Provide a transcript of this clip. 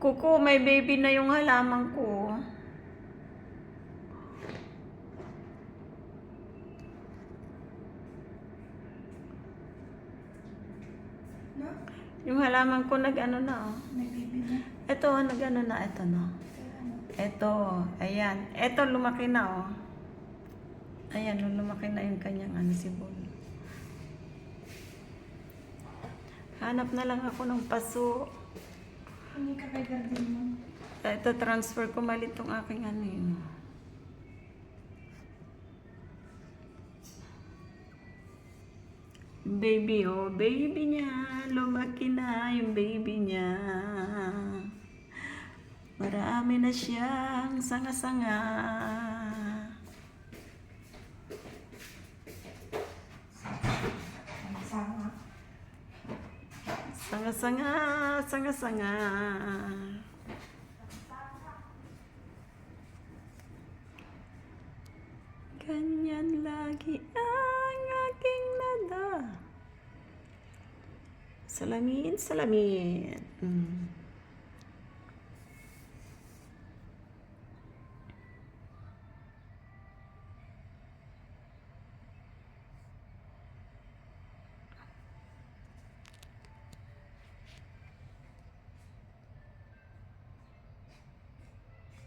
Kuko, may baby na yung halaman ko. No? Yung halaman ko nag-ano na, oh. May baby na. Ito, nag-ano na, ito, no. Ito, ayan. Ito, lumaki na, oh. Ayan, lumaki na yung kanyang sibol. Hanap na lang ako ng paso. Hindi ka kay garden mo. Ito, transfer ko mali itong aking yun. Baby, oh, baby niya. Lumaki na yung baby niya. Marami na siyang sanga-sanga. Sama. Sanga-sanga, sanga-sanga. Ganyan lagi ang aking nada. Salamin, salamin.